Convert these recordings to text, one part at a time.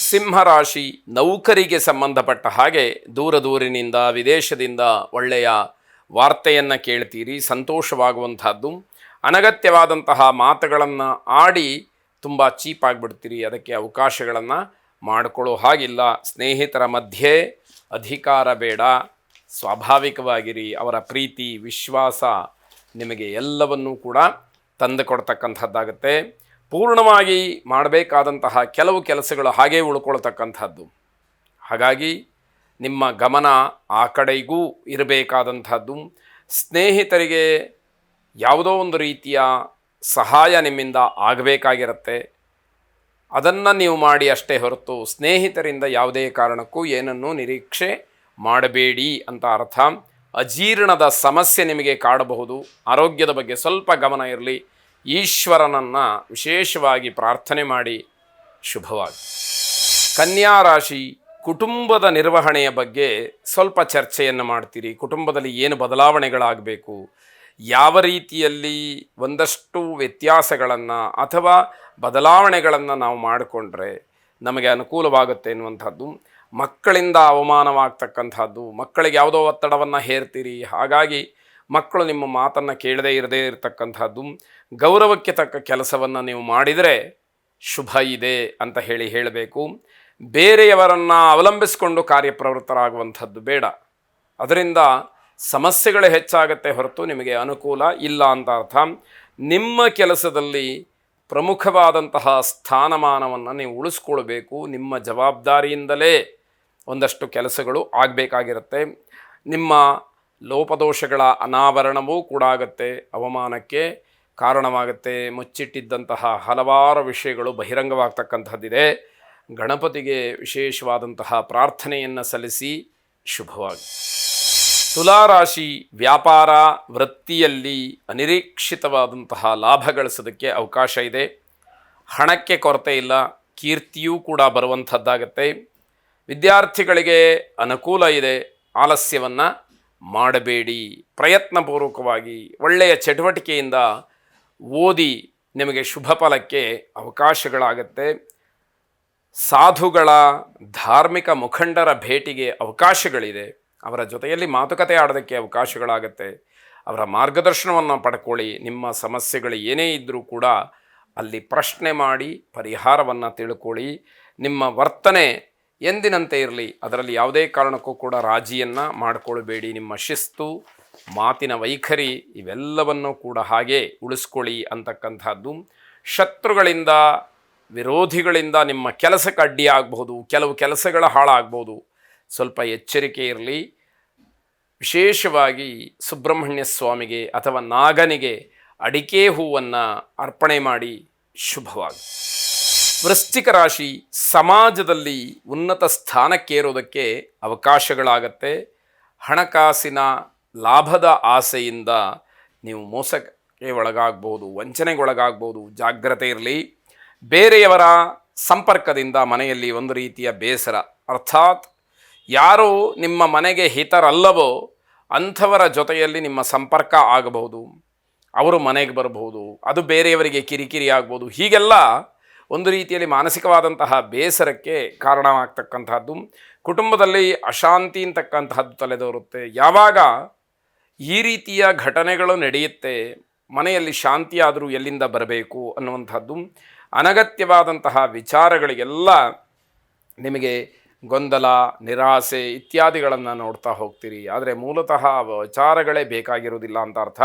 ಸಿಂಹರಾಶಿ ನೌಕರಿಗೆ ಸಂಬಂಧಪಟ್ಟ ಹಾಗೆ ದೂರ ದೂರಿನಿಂದ ವಿದೇಶದಿಂದ ಒಳ್ಳೆಯ ವಾರ್ತೆಯನ್ನು ಕೇಳ್ತೀರಿ, ಸಂತೋಷವಾಗುವಂತಹದ್ದು. ಅನಗತ್ಯವಾದಂತಹ ಮಾತುಗಳನ್ನು ಆಡಿ ತುಂಬ ಚೀಪಾಗಿಬಿಡ್ತೀರಿ, ಅದಕ್ಕೆ ಅವಕಾಶಗಳನ್ನು ಮಾಡಿಕೊಳ್ಳೋ ಹಾಗಿಲ್ಲ. ಸ್ನೇಹಿತರ ಮಧ್ಯೆ ಅಧಿಕಾರ ಬೇಡ, ಸ್ವಾಭಾವಿಕವಾಗಿರಿ. ಅವರ ಪ್ರೀತಿ ವಿಶ್ವಾಸ ನಿಮಗೆ ಎಲ್ಲವನ್ನೂ ಕೂಡ ತಂದು ಕೊಡ್ತಕ್ಕಂಥದ್ದಾಗುತ್ತೆ. ಪೂರ್ಣವಾಗಿ ಮಾಡಬೇಕಾದಂತಹ ಕೆಲವು ಕೆಲಸಗಳು ಹಾಗೇ ಉಳ್ಕೊಳ್ತಕ್ಕಂಥದ್ದು. ಹಾಗಾಗಿ ನಿಮ್ಮ ಗಮನ ಆ ಕಡೆಗೂ ಇರಬೇಕಾದಂಥದ್ದು. ಸ್ನೇಹಿತರಿಗೆ ಯಾವುದೋ ಒಂದು ರೀತಿಯ ಸಹಾಯ ನಿಮ್ಮಿಂದ ಆಗಬೇಕಾಗಿರುತ್ತೆ, ಅದನ್ನು ನೀವು ಮಾಡಿ ಅಷ್ಟೇ ಹೊರತು ಸ್ನೇಹಿತರಿಂದ ಯಾವುದೇ ಕಾರಣಕ್ಕೂ ಏನನ್ನೂ ನಿರೀಕ್ಷೆ ಮಾಡಬೇಡಿ ಅಂತ ಅರ್ಥ. ಅಜೀರ್ಣದ ಸಮಸ್ಯೆ ನಿಮಗೆ ಕಾಡಬಹುದು, ಆರೋಗ್ಯದ ಬಗ್ಗೆ ಸ್ವಲ್ಪ ಗಮನ ಇರಲಿ. ಈಶ್ವರನನ್ನು ವಿಶೇಷವಾಗಿ ಪ್ರಾರ್ಥನೆ ಮಾಡಿ. ಶುಭವಾಗಿ. ಕನ್ಯಾ ರಾಶಿ ಕುಟುಂಬದ ನಿರ್ವಹಣೆಯ ಬಗ್ಗೆ ಸ್ವಲ್ಪ ಚರ್ಚೆಯನ್ನು ಮಾಡ್ತೀರಿ. ಕುಟುಂಬದಲ್ಲಿ ಏನು ಬದಲಾವಣೆಗಳಾಗಬೇಕು, ಯಾವ ರೀತಿಯಲ್ಲಿ ಒಂದಷ್ಟು ವ್ಯತ್ಯಾಸಗಳನ್ನು ಅಥವಾ ಬದಲಾವಣೆಗಳನ್ನು ನಾವು ಮಾಡಿಕೊಂಡ್ರೆ ನಮಗೆ ಅನುಕೂಲವಾಗುತ್ತೆ ಎನ್ನುವಂಥದ್ದು. ಮಕ್ಕಳಿಂದ ಅವಮಾನವಾಗ್ತಕ್ಕಂಥದ್ದು, ಮಕ್ಕಳಿಗೆ ಯಾವುದೋ ಒತ್ತಡವನ್ನು ಹೇರ್ತೀರಿ, ಹಾಗಾಗಿ ಮಕ್ಕಳು ನಿಮ್ಮ ಮಾತನ್ನು ಕೇಳದೇ ಇರದೇ ಇರತಕ್ಕಂಥದ್ದು. ಗೌರವಕ್ಕೆ ತಕ್ಕ ಕೆಲಸವನ್ನು ನೀವು ಮಾಡಿದರೆ ಶುಭ ಇದೆ ಅಂತ ಹೇಳಬೇಕು. ಬೇರೆಯವರನ್ನು ಅವಲಂಬಿಸಿಕೊಂಡು ಕಾರ್ಯಪ್ರವೃತ್ತರಾಗುವಂಥದ್ದು ಬೇಡ, ಅದರಿಂದ ಸಮಸ್ಯೆಗಳು ಹೆಚ್ಚಾಗತ್ತೆ ಹೊರತು ನಿಮಗೆ ಅನುಕೂಲ ಇಲ್ಲ ಅಂತ ಅರ್ಥ. ನಿಮ್ಮ ಕೆಲಸದಲ್ಲಿ ಪ್ರಮುಖವಾದಂತಹ ಸ್ಥಾನಮಾನವನ್ನು ನೀವು ಉಳಿಸ್ಕೊಳ್ಬೇಕು. ನಿಮ್ಮ ಜವಾಬ್ದಾರಿಯಿಂದಲೇ ಒಂದಷ್ಟು ಕೆಲಸಗಳು ಆಗಬೇಕಾಗಿರುತ್ತೆ. ನಿಮ್ಮ ಲೋಪದೋಷಗಳ ಅನಾವರಣವೂ ಕೂಡ ಆಗುತ್ತೆ, ಅವಮಾನಕ್ಕೆ ಕಾರಣವಾಗುತ್ತೆ. ಮುಚ್ಚಿಟ್ಟಿದ್ದಂತಹ ಹಲವಾರು ವಿಷಯಗಳು ಬಹಿರಂಗವಾಗ್ತಕ್ಕಂಥದ್ದಿದೆ. ಗಣಪತಿಗೆ ವಿಶೇಷವಾದಂತಹ ಪ್ರಾರ್ಥನೆಯನ್ನು ಸಲ್ಲಿಸಿ. ಶುಭವಾಗಿ. ತುಲಾರಾಶಿ ವ್ಯಾಪಾರ ವೃತ್ತಿಯಲ್ಲಿ ಅನಿರೀಕ್ಷಿತವಾದಂತಹ ಲಾಭ ಗಳಿಸೋದಕ್ಕೆ ಅವಕಾಶ ಇದೆ. ಹಣಕ್ಕೆ ಕೊರತೆ ಇಲ್ಲ, ಕೀರ್ತಿಯೂ ಕೂಡ ಬರುವಂಥದ್ದಾಗತ್ತೆ. ವಿದ್ಯಾರ್ಥಿಗಳಿಗೆ ಅನುಕೂಲ ಇದೆ, ಆಲಸ್ಯವನ್ನು ಮಾಡಬೇಡಿ. ಪ್ರಯತ್ನಪೂರ್ವಕವಾಗಿ ಒಳ್ಳೆಯ ಚಟುವಟಿಕೆಯಿಂದ ಓದಿ ನಿಮಗೆ ಶುಭ ಫಲಕ್ಕೆ ಅವಕಾಶಗಳಾಗತ್ತೆ. ಸಾಧುಗಳ ಧಾರ್ಮಿಕ ಮುಖಂಡರ ಭೇಟಿಗೆ ಅವಕಾಶಗಳಿದೆ, ಅವರ ಜೊತೆಯಲ್ಲಿ ಮಾತುಕತೆ ಆಡೋದಕ್ಕೆ ಅವಕಾಶಗಳಾಗತ್ತೆ. ಅವರ ಮಾರ್ಗದರ್ಶನವನ್ನು ಪಡ್ಕೊಳ್ಳಿ. ನಿಮ್ಮ ಸಮಸ್ಯೆಗಳು ಏನೇ ಇದ್ದರೂ ಕೂಡ ಅಲ್ಲಿ ಪ್ರಶ್ನೆ ಮಾಡಿ ಪರಿಹಾರವನ್ನು ತಿಳ್ಕೊಳ್ಳಿ. ನಿಮ್ಮ ವರ್ತನೆ ಎಂದಿನಂತೆ ಇರಲಿ, ಅದರಲ್ಲಿ ಯಾವುದೇ ಕಾರಣಕ್ಕೂ ಕೂಡ ರಾಜಿಯನ್ನು ಮಾಡಿಕೊಳ್ಬೇಡಿ. ನಿಮ್ಮ ಶಿಸ್ತು, ಮಾತಿನ ವೈಖರಿ ಇವೆಲ್ಲವನ್ನು ಕೂಡ ಹಾಗೆ ಉಳಿಸ್ಕೊಳ್ಳಿ ಅಂತಕ್ಕಂಥದ್ದು. ಶತ್ರುಗಳಿಂದ, ವಿರೋಧಿಗಳಿಂದ ನಿಮ್ಮ ಕೆಲಸಕ್ಕೆ ಅಡ್ಡಿಯಾಗಬಹುದು, ಕೆಲವು ಕೆಲಸಗಳ ಹಾಳಾಗ್ಬೋದು, ಸ್ವಲ್ಪ ಎಚ್ಚರಿಕೆ ಇರಲಿ. ವಿಶೇಷವಾಗಿ ಸುಬ್ರಹ್ಮಣ್ಯ ಸ್ವಾಮಿಗೆ ಅಥವಾ ನಾಗನಿಗೆ ಅಡಿಕೆ ಹೂವನ್ನು ಅರ್ಪಣೆ ಮಾಡಿ. ಶುಭವಾಗಿ. ವೃಶ್ಚಿಕ ರಾಶಿ ಸಮಾಜದಲ್ಲಿ ಉನ್ನತ ಸ್ಥಾನಕ್ಕೇರೋದಕ್ಕೆ ಅವಕಾಶಗಳಾಗತ್ತೆ. ಹಣಕಾಸಿನ ಲಾಭದ ಆಸೆಯಿಂದ ನೀವು ಮೋಸಕ್ಕೆ ಒಳಗಾಗ್ಬೋದು, ವಂಚನೆಗೊಳಗಾಗ್ಬೋದು, ಜಾಗ್ರತೆ ಇರಲಿ. ಬೇರೆಯವರ ಸಂಪರ್ಕದಿಂದ ಮನೆಯಲ್ಲಿ ಒಂದು ರೀತಿಯ ಬೇಸರ, ಅರ್ಥಾತ್ ಯಾರು ನಿಮ್ಮ ಮನೆಗೆ ಹಿತರಲ್ಲವೋ ಅಂಥವರ ಜೊತೆಯಲ್ಲಿ ನಿಮ್ಮ ಸಂಪರ್ಕ ಆಗಬಹುದು, ಅವರು ಮನೆಗೆ ಬರಬಹುದು, ಅದು ಬೇರೆಯವರಿಗೆ ಕಿರಿಕಿರಿ ಆಗ್ಬೋದು. ಹೀಗೆಲ್ಲ ಒಂದು ರೀತಿಯಲ್ಲಿ ಮಾನಸಿಕವಾದಂತಹ ಬೇಸರಕ್ಕೆ ಕಾರಣವಾಗ್ತಕ್ಕಂಥದ್ದು. ಕುಟುಂಬದಲ್ಲಿ ಅಶಾಂತಿ ಅಂತಕ್ಕಂತಹದ್ದು ತಲೆದೋರುತ್ತೆ. ಯಾವಾಗ ಈ ರೀತಿಯ ಘಟನೆಗಳು ನಡೆಯುತ್ತೆ, ಮನೆಯಲ್ಲಿ ಶಾಂತಿಯಾದರೂ ಎಲ್ಲಿಂದ ಬರಬೇಕು ಅನ್ನುವಂಥದ್ದು. ಅನಗತ್ಯವಾದಂತಹ ವಿಚಾರಗಳಿಗೆಲ್ಲ ನಿಮಗೆ ಗೊಂದಲ, ನಿರಾಸೆ ಇತ್ಯಾದಿಗಳನ್ನು ನೋಡ್ತಾ ಹೋಗ್ತೀರಿ. ಆದರೆ ಮೂಲತಃ ವಿಚಾರಗಳೇ ಬೇಕಾಗಿರುವುದಿಲ್ಲ ಅಂತ ಅರ್ಥ.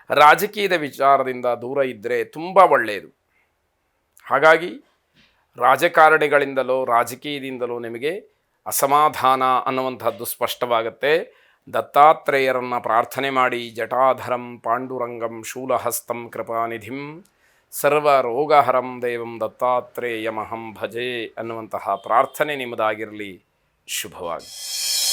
ರಾಜಕೀಯದ ವಿಚಾರದಿಂದ ದೂರ ಇದ್ದರೆ ತುಂಬ ಒಳ್ಳೆಯದು. ಹಾಗಾಗಿ ರಾಜಕಾರಣಿಗಳಿಂದಲೋ ರಾಜಕೀಯದಿಂದಲೋ ನಿಮಗೆ ಅಸಮಾಧಾನ ಅನ್ನುವಂಥದ್ದು ಸ್ಪಷ್ಟವಾಗುತ್ತೆ. ದತ್ತಾತ್ರೇಯರನ್ನು ಪ್ರಾರ್ಥನೆ ಮಾಡಿ. ಜಟಾಧರಂ ಪಾಂಡುರಂಗಂ ಶೂಲಹಸ್ತಂ ಕೃಪಾನಿಧಿಂ ಸರ್ವರೋಗಹರಂ ದೇವಂ ದತ್ತಾತ್ರೇಯಮಹಂ ಭಜೆ ಅನ್ನುವಂತಹ ಪ್ರಾರ್ಥನೆ ನಿಮ್ಮದಾಗಿರಲಿ. ಶುಭವಾಗಿ.